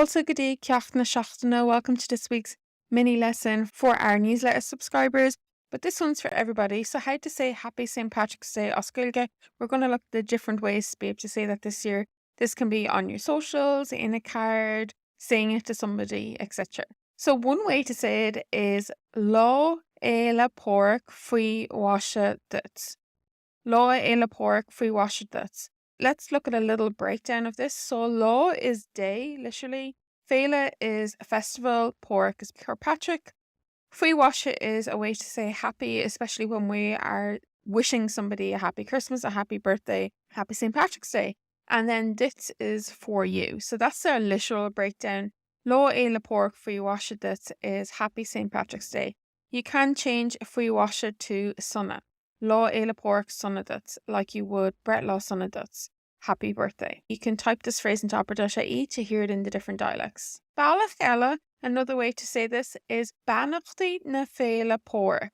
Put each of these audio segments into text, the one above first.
Also, good day, Ceacht na Seachtaina. Welcome to this week's mini lesson for our newsletter subscribers. But this one's for everybody. So, how to say Happy St. Patrick's Day as Gaeilge. We're going to look at the different ways to be able to say that this year. This can be on your socials, in a card, saying it to somebody, etc. So, one way to say it is Lá éile porc faoi washa dut. Lá éile porc faoi washa dut. Let's look at a little breakdown of this. So Lá is day, literally. Féile is a festival. Porc is Kirkpatrick. Faoi washa is a way to say happy, especially when we are wishing somebody a happy Christmas, a happy birthday, happy St. Patrick's Day. And then dit is for you. So that's our literal breakdown. Lá éile porc faoi washa dut is happy St. Patrick's Day. You can change faoi washa to sunna. Lá éile porc sunna dut, like you would Brett lá sunna dut. Happy birthday. You can type this phrase into Opera.ie to hear it in the different dialects. Bealach eile, another way to say this is Banachtaí na féile porc.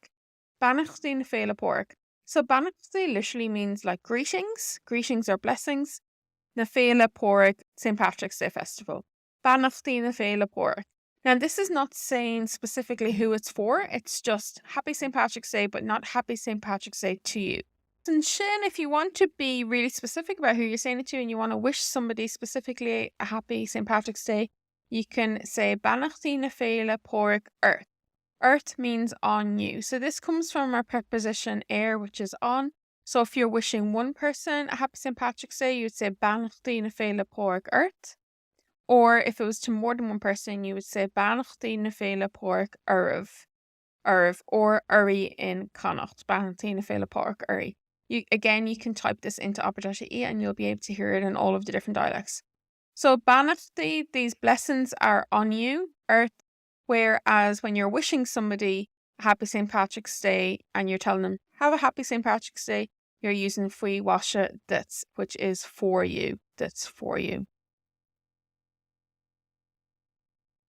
Banachtaí na féile porc. So Banachtaí literally means like greetings. Greetings are blessings. Na féile porc, St. Patrick's Day festival. Banachtaí na féile porc. Now, this is not saying specifically who it's for. It's just Happy St. Patrick's Day, but not Happy St. Patrick's Day to you. And Shin, if you want to be really specific about who you're saying it to and you want to wish somebody specifically a happy St. Patrick's Day, you can say Banachtaí na féile porc earth. Earth means on you. So this comes from our preposition air, which is on. So if you're wishing one person a happy St. Patrick's Day, you would say Banachtaí na féile porc earth. Or if it was to more than one person, you would say Banachtaí na féile porc Urv, or Uri in Connacht. Banachtaí na féile porc Uri. You can type this into Opera.ie and you'll be able to hear it in all of the different dialects. So Banachtaí, these blessings are on you, earth, whereas when you're wishing somebody a happy St. Patrick's Day and you're telling them, have a happy St. Patrick's Day, you're using faoi washa dut, which is for you. That's for you.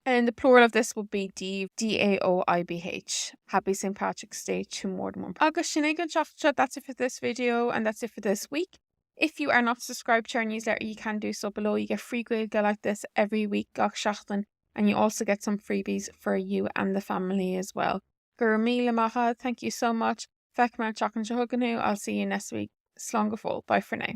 And the plural of this would be Daoibh. Happy St. Patrick's Day to more than one person. Agus sin éigean seachta, that's it for this video and that's it for this week. If you are not subscribed to our newsletter, you can do so below. You get free Gaeilge like this every week, gach seachtain, and you also get some freebies for you and the family as well. Gur míle macha, thank you so much. Feck mar teach an se huganú. I'll see you next week. Slán go fóill. Bye for now.